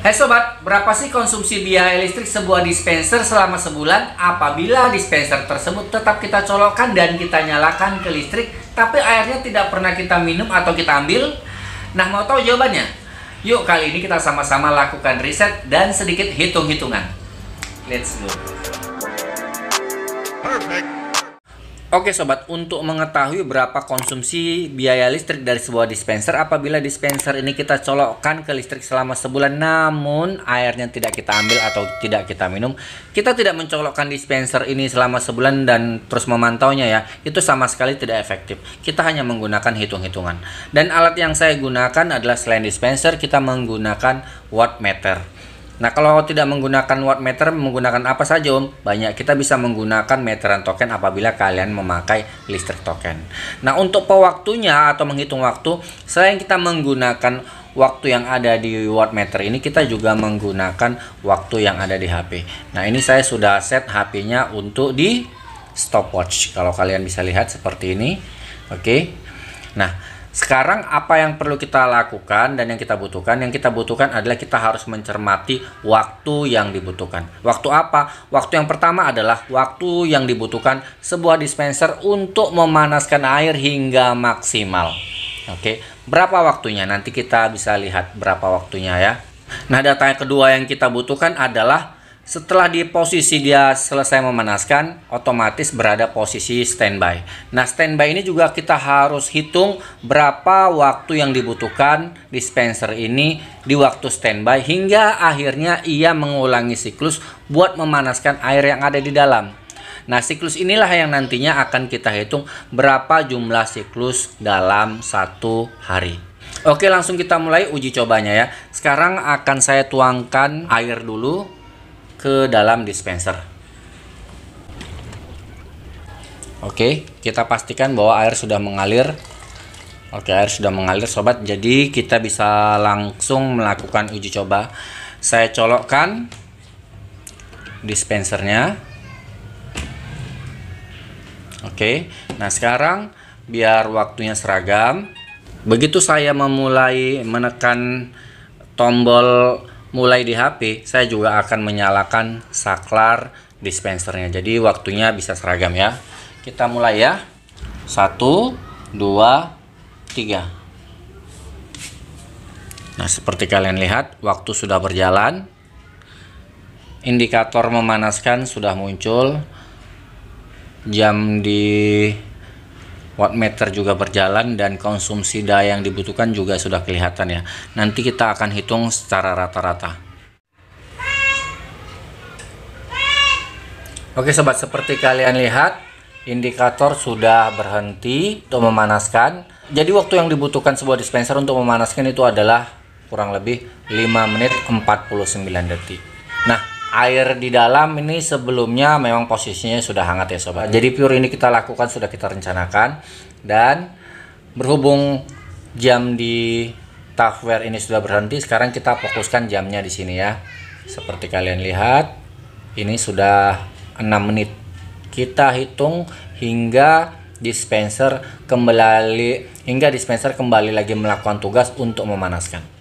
Hai sobat, berapa sih konsumsi biaya listrik sebuah dispenser selama sebulan apabila dispenser tersebut tetap kita colokkan dan kita nyalakan ke listrik, tapi airnya tidak pernah kita minum atau kita ambil? Nah, mau tahu jawabannya? Yuk, kali ini kita sama-sama lakukan riset dan sedikit hitung-hitungan. Let's go. Perfect. Oke sobat, untuk mengetahui berapa konsumsi biaya listrik dari sebuah dispenser apabila dispenser ini kita colokkan ke listrik selama sebulan namun airnya tidak kita ambil atau tidak kita minum, kita tidak mencolokkan dispenser ini selama sebulan dan terus memantaunya ya, itu sama sekali tidak efektif. Kita hanya menggunakan hitung-hitungan. Dan alat yang saya gunakan adalah selain dispenser, kita menggunakan wattmeter. Nah, kalau tidak menggunakan wattmeter, menggunakan apa saja Om? Banyak, kita bisa menggunakan meteran token apabila kalian memakai listrik token. Nah, untuk pewaktunya atau menghitung waktu, selain kita menggunakan waktu yang ada di wattmeter ini, kita juga menggunakan waktu yang ada di HP. Nah, ini saya sudah set HP-nya untuk di stopwatch. Kalau kalian bisa lihat seperti ini. Oke. Nah, sekarang apa yang perlu kita lakukan dan yang kita butuhkan? Yang kita butuhkan adalah kita harus mencermati waktu yang dibutuhkan. Waktu apa? Waktu yang pertama adalah waktu yang dibutuhkan sebuah dispenser untuk memanaskan air hingga maksimal. Oke, berapa waktunya? Nanti kita bisa lihat berapa waktunya ya. Nah, data yang kedua yang kita butuhkan adalah setelah di posisi dia selesai memanaskan, otomatis berada posisi standby. Nah, standby ini juga kita harus hitung berapa waktu yang dibutuhkan dispenser ini di waktu standby hingga akhirnya ia mengulangi siklus buat memanaskan air yang ada di dalam. Nah, siklus inilah yang nantinya akan kita hitung berapa jumlah siklus dalam satu hari. Oke, langsung kita mulai uji cobanya ya. Sekarang akan saya tuangkan air dulu ke dalam dispenser. Oke, kita pastikan bahwa air sudah mengalir. Oke, air sudah mengalir sobat. Jadi kita bisa langsung melakukan uji coba. Saya colokkan dispensernya. Oke, nah sekarang biar waktunya seragam. Begitu saya memulai menekan tombol mulai di HP, saya juga akan menyalakan saklar dispensernya. Jadi waktunya bisa seragam ya. Kita mulai ya. 1, 2, 3. Nah, seperti kalian lihat, waktu sudah berjalan. Indikator memanaskan sudah muncul. Jam di wattmeter juga berjalan dan konsumsi daya yang dibutuhkan juga sudah kelihatan ya. Nanti kita akan hitung secara rata-rata. Oke sobat, seperti kalian lihat indikator sudah berhenti untuk memanaskan. Jadi waktu yang dibutuhkan sebuah dispenser untuk memanaskan itu adalah kurang lebih 5 menit 49 detik. Nah, air di dalam ini sebelumnya memang posisinya sudah hangat ya sobat. Jadi pure ini kita lakukan, sudah kita rencanakan. Dan berhubung jam di Tupperware ini sudah berhenti, sekarang kita fokuskan jamnya di sini ya. Seperti kalian lihat, ini sudah 6 menit. Kita hitung hingga dispenser kembali lagi melakukan tugas untuk memanaskan.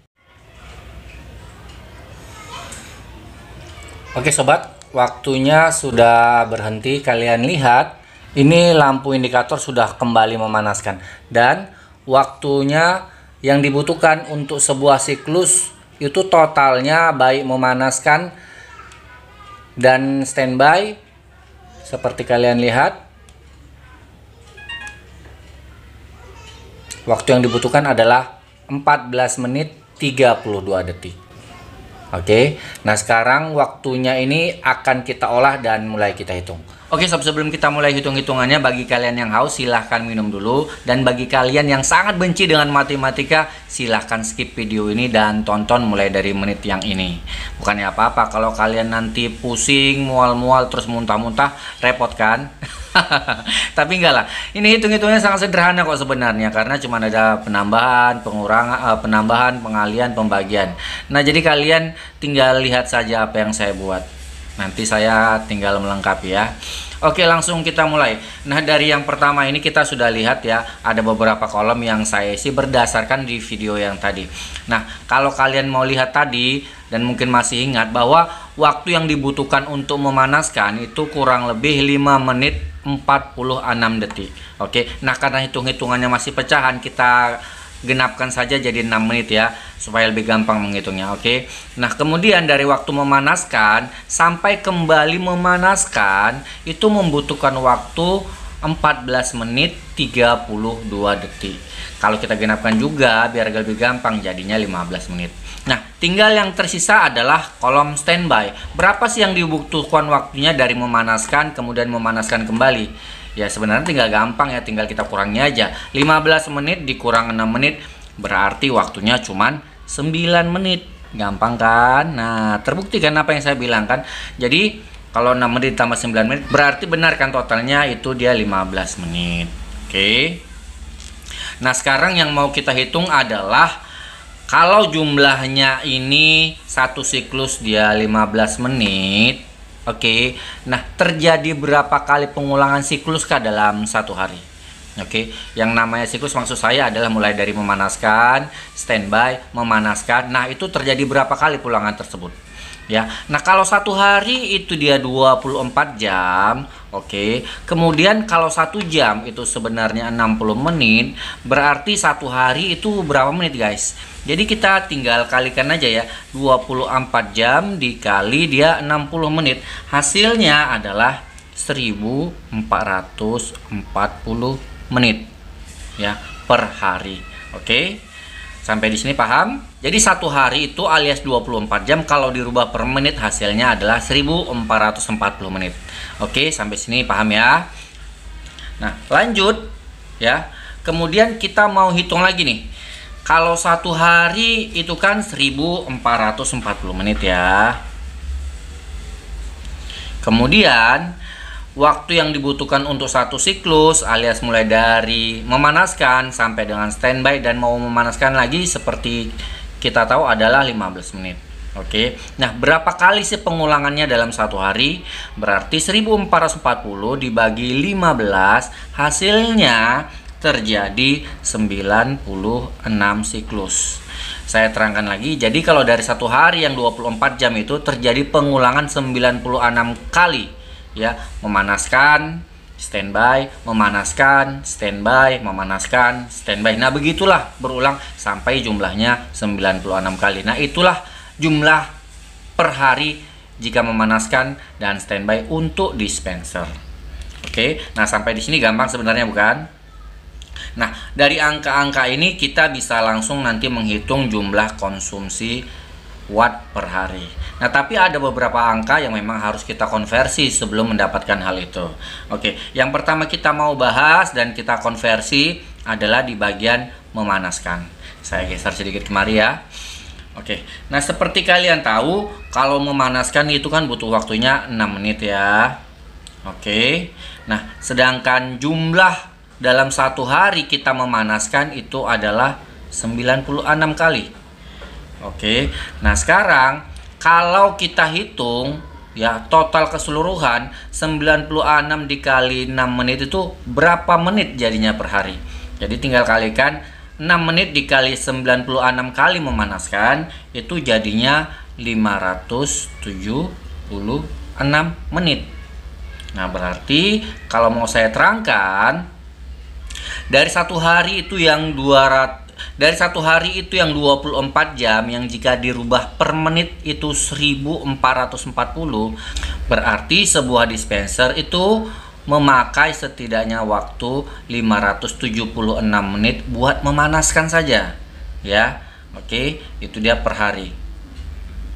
Oke sobat, waktunya sudah berhenti. Kalian lihat, ini lampu indikator sudah kembali memanaskan. Dan waktunya yang dibutuhkan untuk sebuah siklus itu totalnya baik memanaskan dan standby. Seperti kalian lihat, waktu yang dibutuhkan adalah 14 menit 32 detik. Oke, nah sekarang waktunya ini akan kita olah dan mulai kita hitung. Oke sob, sebelum kita mulai hitung-hitungannya, bagi kalian yang haus silahkan minum dulu. Dan bagi kalian yang sangat benci dengan matematika, silahkan skip video ini dan tonton mulai dari menit yang ini. Bukannya apa-apa, kalau kalian nanti pusing, mual-mual, terus muntah-muntah, repot kan? Tapi enggak lah, ini hitung-hitungnya sangat sederhana kok sebenarnya, karena cuma ada penambahan, pengurangan, penambahan, pengalian, pembagian. Nah, jadi kalian tinggal lihat saja apa yang saya buat. Nanti saya tinggal melengkapi ya. Oke, langsung kita mulai. Nah, dari yang pertama ini kita sudah lihat ya, ada beberapa kolom yang saya isi berdasarkan di video yang tadi. Nah, kalau kalian mau lihat tadi dan mungkin masih ingat bahwa waktu yang dibutuhkan untuk memanaskan itu kurang lebih 5 menit 46 detik. Oke. Nah, karena hitung-hitungannya masih pecahan, kita genapkan saja jadi 6 menit ya, supaya lebih gampang menghitungnya. Oke. Nah, kemudian dari waktu memanaskan sampai kembali memanaskan itu membutuhkan waktu 14 menit 32 detik. Kalau kita genapkan juga biar lebih gampang jadinya 15 menit. Nah, tinggal yang tersisa adalah kolom standby. Berapa sih yang dibutuhkan waktunya dari memanaskan kemudian memanaskan kembali? Ya sebenarnya tinggal gampang ya, tinggal kita kurangi aja. 15 menit dikurang 6 menit berarti waktunya cuman 9 menit. Gampang kan? Nah, terbukti kan apa yang saya bilang kan? Jadi kalau 6 menit tambah 9 menit berarti benar kan totalnya itu dia 15 menit. Oke. Nah, sekarang yang mau kita hitung adalah kalau jumlahnya ini satu siklus dia 15 menit. Oke, nah terjadi berapa kali pengulangan siklus kah dalam satu hari? Oke, yang namanya siklus maksud saya adalah mulai dari memanaskan, standby, memanaskan. Nah, itu terjadi berapa kali pengulangan tersebut? Ya, nah kalau satu hari itu dia 24 jam. Oke, kemudian kalau 1 jam itu sebenarnya 60 menit, berarti satu hari itu berapa menit guys? Jadi kita tinggal kalikan aja ya, 24 jam dikali dia 60 menit. Hasilnya adalah 1440 menit ya per hari. Oke. Sampai di sini paham? Jadi satu hari itu alias 24 jam kalau dirubah per menit hasilnya adalah 1440 menit. Oke, sampai sini paham ya? Nah, lanjut ya. Kemudian kita mau hitung lagi nih. Kalau satu hari itu kan 1440 menit ya. Kemudian waktu yang dibutuhkan untuk satu siklus alias mulai dari memanaskan sampai dengan standby dan mau memanaskan lagi seperti kita tahu adalah 15 menit. Oke. Nah, berapa kali sih pengulangannya dalam satu hari? Berarti 1440 dibagi 15 hasilnya terjadi 96 siklus. Saya terangkan lagi. Jadi kalau dari satu hari yang 24 jam itu terjadi pengulangan 96 kali ya, memanaskan, standby, memanaskan, standby, memanaskan, standby. Nah, begitulah berulang sampai jumlahnya 96 kali. Nah, itulah jumlah per hari jika memanaskan dan standby untuk dispenser. Oke. Nah, sampai di sini gampang sebenarnya bukan? Nah, dari angka-angka ini kita bisa langsung nanti menghitung jumlah konsumsi watt per hari. Nah, tapi ada beberapa angka yang memang harus kita konversi sebelum mendapatkan hal itu. Oke, yang pertama kita mau bahas dan kita konversi adalah di bagian memanaskan. Saya geser sedikit kemari ya. Oke, nah seperti kalian tahu, kalau memanaskan itu kan butuh waktunya 6 menit ya. Oke, nah sedangkan jumlah dalam satu hari kita memanaskan itu adalah 96 kali. Oke. Nah, sekarang kalau kita hitung ya total keseluruhan 96 dikali 6 menit itu berapa menit jadinya per hari? Jadi tinggal kalikan 6 menit dikali 96 kali memanaskan itu jadinya 576 menit. Nah, berarti kalau mau saya terangkan dari satu hari itu yang 24 jam yang jika dirubah per menit itu 1440, berarti sebuah dispenser itu memakai setidaknya waktu 576 menit buat memanaskan saja ya. Oke, itu dia per hari.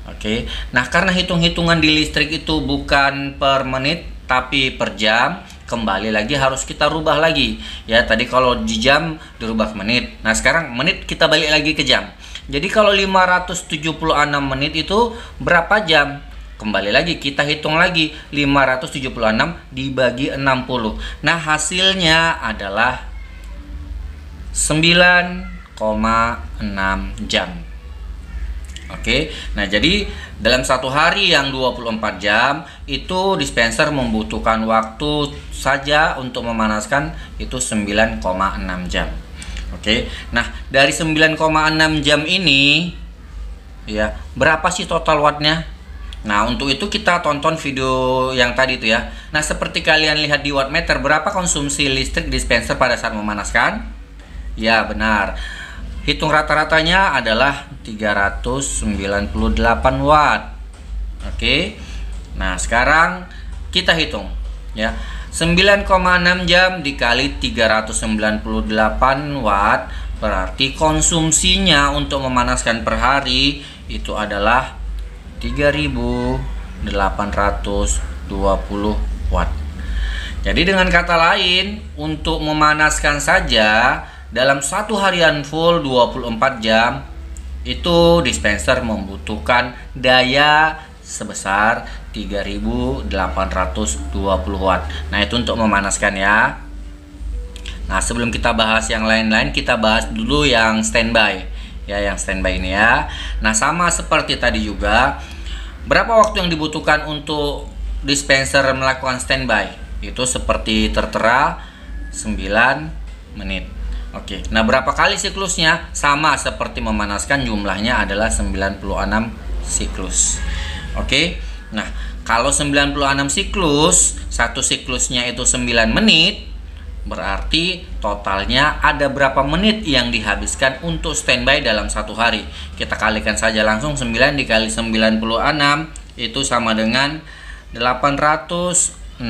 Oke. Nah, karena hitung-hitungan di listrik itu bukan per menit tapi per jam, kembali lagi harus kita rubah lagi ya. Tadi kalau di jam dirubah ke menit, nah sekarang menit kita balik lagi ke jam. Jadi kalau 576 menit itu berapa jam? Kembali lagi kita hitung lagi 576 dibagi 60. Nah, hasilnya adalah 9,6 jam. Oke, nah jadi dalam satu hari yang 24 jam itu dispenser membutuhkan waktu saja untuk memanaskan itu 9,6 jam. Oke, nah dari 9,6 jam ini ya berapa sih total wattnya? Nah untuk itu kita tonton video yang tadi itu ya. Nah seperti kalian lihat di wattmeter, berapa konsumsi listrik dispenser pada saat memanaskan? Ya benar, hitung rata-ratanya adalah 398 watt. Oke. Nah, sekarang kita hitung ya. 9,6 jam dikali 398 watt berarti konsumsinya untuk memanaskan per hari itu adalah 3820 watt. Jadi dengan kata lain, untuk memanaskan saja dalam satu harian full 24 jam itu dispenser membutuhkan daya sebesar 3820 watt. Nah, itu untuk memanaskan ya. Nah, sebelum kita bahas yang lain-lain, kita bahas dulu yang standby. Ya, yang standby ini ya. Nah, sama seperti tadi juga, berapa waktu yang dibutuhkan untuk dispenser melakukan standby? Itu seperti tertera 9 menit. Oke, nah berapa kali siklusnya? Sama seperti memanaskan, jumlahnya adalah 96 siklus. Oke, nah kalau 96 siklus, satu siklusnya itu 9 menit, berarti totalnya ada berapa menit yang dihabiskan untuk standby dalam satu hari. Kita kalikan saja langsung, 9 dikali 96 itu sama dengan 864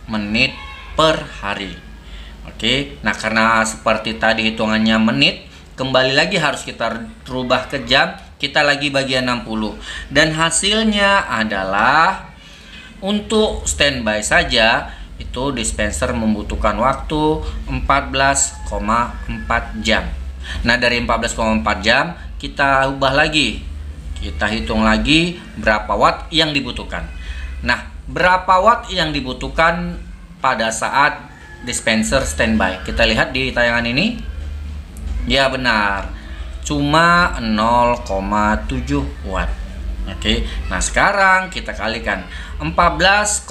menit per hari. Oke, nah karena seperti tadi hitungannya menit, kembali lagi harus kita rubah ke jam, kita lagi bagian 60. Dan hasilnya adalah untuk standby saja itu dispenser membutuhkan waktu 14,4 jam. Nah dari 14,4 jam kita ubah lagi, kita hitung lagi berapa watt yang dibutuhkan. Nah berapa watt yang dibutuhkan pada saat dispenser standby? Kita lihat di tayangan ini. Ya benar, cuma 0,7 watt. Oke, nah sekarang kita kalikan 14,4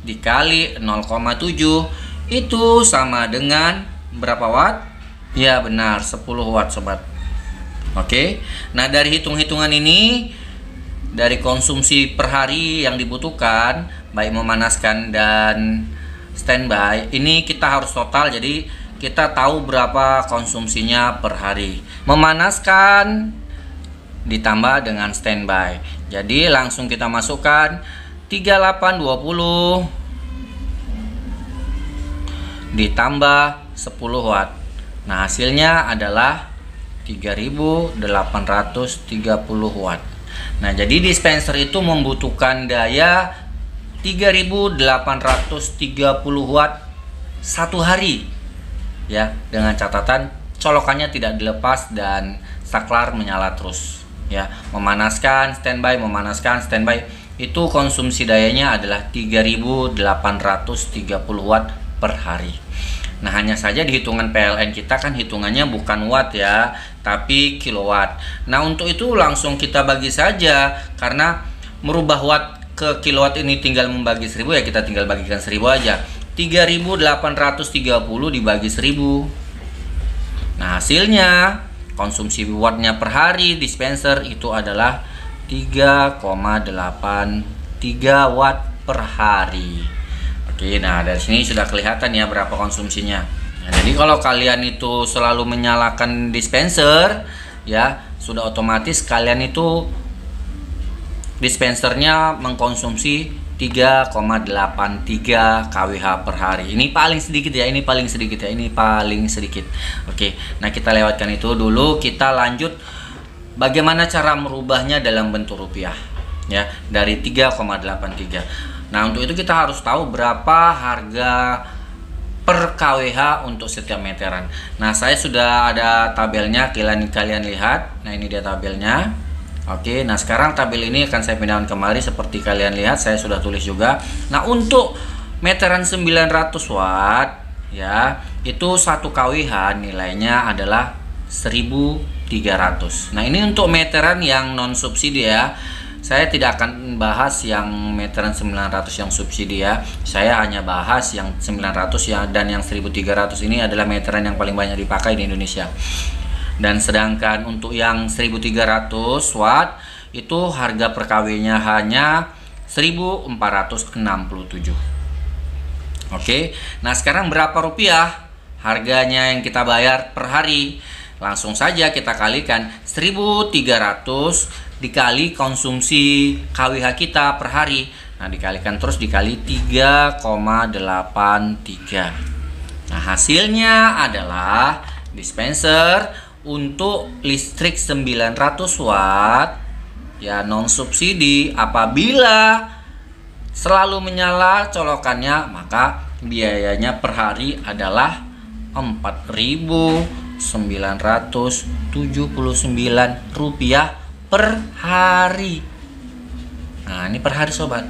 dikali 0,7 itu sama dengan berapa watt? Ya benar, 10 watt sobat. Oke, nah dari hitung-hitungan ini, dari konsumsi per hari yang dibutuhkan baik memanaskan dan standby, ini kita harus total, jadi kita tahu berapa konsumsinya per hari. Memanaskan ditambah dengan standby, jadi langsung kita masukkan 3820 ditambah 10 watt. Nah hasilnya adalah 3830 watt. Nah jadi dispenser itu membutuhkan daya 3830 watt satu hari ya, dengan catatan colokannya tidak dilepas dan saklar menyala terus ya. Memanaskan standby, memanaskan standby, itu konsumsi dayanya adalah 3830 watt per hari. Nah hanya saja di hitungan PLN kita kan hitungannya bukan watt ya, tapi kilowatt. Nah untuk itu langsung kita bagi saja, karena merubah watt ke kilowatt ini tinggal membagi 1000 ya, kita tinggal bagikan 1000 aja. 3830 dibagi 1000. Nah hasilnya konsumsi wattnya per hari dispenser itu adalah 3,83 watt per hari. Oke, nah dari sini sudah kelihatan ya berapa konsumsinya. Nah, jadi kalau kalian itu selalu menyalakan dispenser ya, sudah otomatis kalian itu dispensernya mengkonsumsi 3,83 kWh per hari. Ini paling sedikit ya, ini paling sedikit ya, ini paling sedikit. Oke, nah kita lewatkan itu dulu, kita lanjut bagaimana cara merubahnya dalam bentuk rupiah ya, dari 3,83. Nah untuk itu kita harus tahu berapa harga per kWh untuk setiap meteran. Nah saya sudah ada tabelnya, kalian lihat. Nah ini dia tabelnya. Oke, nah sekarang tabel ini akan saya pindahkan kemari seperti kalian lihat, saya sudah tulis juga. Nah untuk meteran 900 watt ya, itu 1 kWh nilainya adalah 1.300. Nah, ini untuk meteran yang non subsidi ya. Saya tidak akan bahas yang meteran 900 yang subsidi ya. Saya hanya bahas yang 900 ya, dan yang 1.300 ini adalah meteran yang paling banyak dipakai di Indonesia. Dan sedangkan untuk yang 1.300 watt itu harga per kW-nya hanya 1.467. Oke. Nah, sekarang berapa rupiah harganya yang kita bayar per hari? Langsung saja kita kalikan 1.300 dikali konsumsi kWh kita per hari. Nah, dikalikan terus dikali 3,83. Nah, hasilnya adalah dispenser untuk listrik 900 watt ya non subsidi, apabila selalu menyala colokannya, maka biayanya per hari adalah 4.979 rupiah per hari. Nah, ini per hari sobat.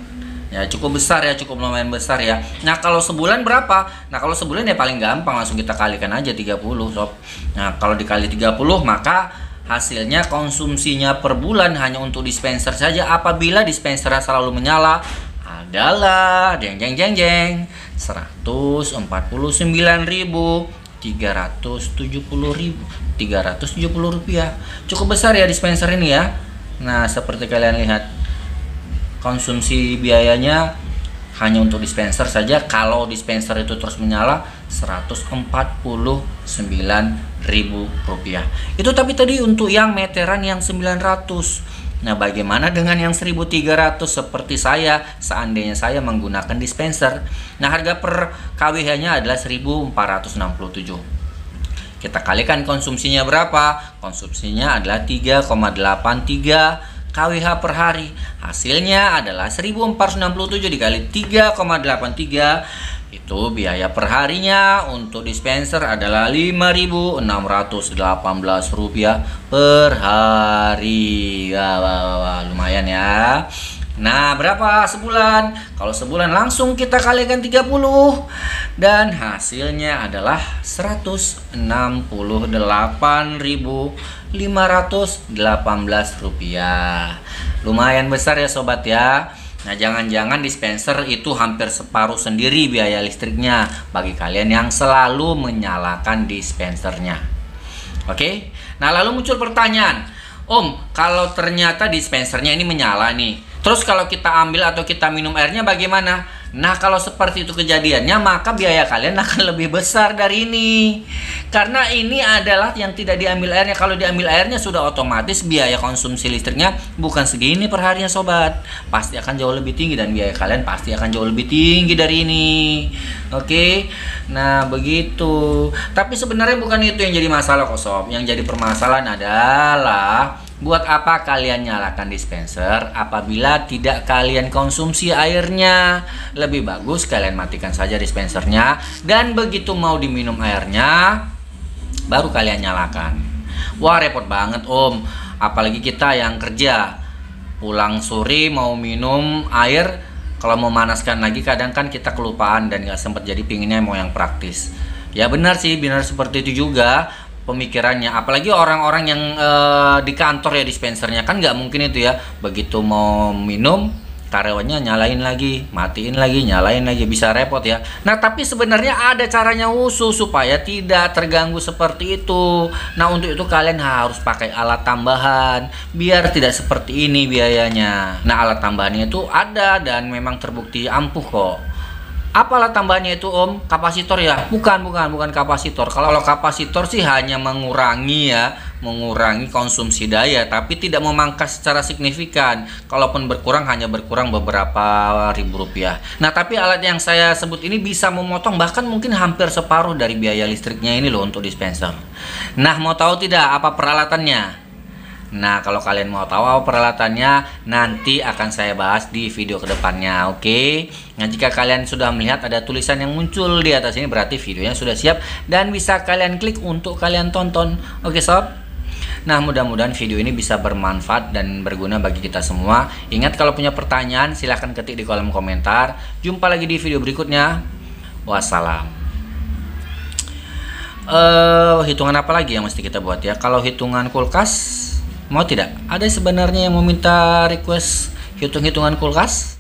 Ya, cukup besar ya, cukup lumayan besar ya. Nah, kalau sebulan berapa? Nah, kalau sebulan ya paling gampang, langsung kita kalikan aja 30 sob. Nah, kalau dikali 30 maka hasilnya konsumsinya per bulan hanya untuk dispenser saja apabila dispensernya selalu menyala adalah 149.370 rupiah. Cukup besar ya dispenser ini ya. Nah, seperti kalian lihat, konsumsi biayanya hanya untuk dispenser saja, kalau dispenser itu terus menyala 149.000 rupiah. Itu tapi tadi untuk yang meteran yang 900. Nah, bagaimana dengan yang 1.300 seperti saya, seandainya saya menggunakan dispenser? Nah, harga per kWh-nya adalah 1.467. Kita kalikan konsumsinya berapa? Konsumsinya adalah 3,83 kWh per hari. Hasilnya adalah 1.467 dikali 3,83. Itu biaya per harinya untuk dispenser adalah 5.618 rupiah per hari. Wah, lumayan ya. Nah, berapa sebulan? Kalau sebulan langsung kita kalikan 30 dan hasilnya adalah 168.518 rupiah. Lumayan besar ya sobat ya. Nah, jangan-jangan dispenser itu hampir separuh sendiri biaya listriknya bagi kalian yang selalu menyalakan dispensernya. Oke. Nah, lalu muncul pertanyaan, Om, kalau ternyata dispensernya ini menyala nih, terus kalau kita ambil atau kita minum airnya bagaimana? Nah, kalau seperti itu kejadiannya, maka biaya kalian akan lebih besar dari ini. Karena ini adalah yang tidak diambil airnya. Kalau diambil airnya sudah otomatis biaya konsumsi listriknya bukan segini per harinya sobat. Pasti akan jauh lebih tinggi dan biaya kalian pasti akan jauh lebih tinggi dari ini. Oke. Nah, begitu. Tapi sebenarnya bukan itu yang jadi masalah kok sob. Yang jadi permasalahan adalah buat apa kalian nyalakan dispenser apabila tidak kalian konsumsi airnya? Lebih bagus kalian matikan saja dispensernya, dan begitu mau diminum airnya baru kalian nyalakan. Wah, repot banget Om. Apalagi kita yang kerja, pulang sore mau minum air, kalau mau manaskan lagi kadang kan kita kelupaan dan nggak sempat, jadi pinginnya mau yang praktis. Ya benar sih, benar seperti itu juga pemikirannya. Apalagi orang-orang yang di kantor ya, dispensernya kan nggak mungkin itu ya, begitu mau minum karyawannya nyalain lagi, matiin lagi, nyalain lagi, bisa repot ya. Nah, tapi sebenarnya ada caranya khusus supaya tidak terganggu seperti itu. Nah, untuk itu kalian harus pakai alat tambahan biar tidak seperti ini biayanya. Nah, alat tambahannya itu ada dan memang terbukti ampuh kok. Apa alat tambahannya itu Om? Kapasitor ya? Bukan kapasitor. Kalau kapasitor sih hanya mengurangi konsumsi daya, tapi tidak memangkas secara signifikan. Kalaupun berkurang, hanya berkurang beberapa ribu rupiah. Nah, tapi alat yang saya sebut ini bisa memotong bahkan mungkin hampir separuh dari biaya listriknya ini loh untuk dispenser. Nah, mau tahu tidak apa peralatannya? Nah, kalau kalian mau tahu apa peralatannya, nanti akan saya bahas di video kedepannya, oke? Nah, jika kalian sudah melihat ada tulisan yang muncul di atas ini, berarti videonya sudah siap dan bisa kalian klik untuk kalian tonton. Oke sob? Nah, mudah-mudahan video ini bisa bermanfaat dan berguna bagi kita semua. Ingat, kalau punya pertanyaan silahkan ketik di kolom komentar. Jumpa lagi di video berikutnya. Wassalam. hitungan apa lagi yang mesti kita buat ya? Kalau hitungan kulkas, mau tidak? Ada sebenarnya yang mau minta request hitung-hitungan kulkas?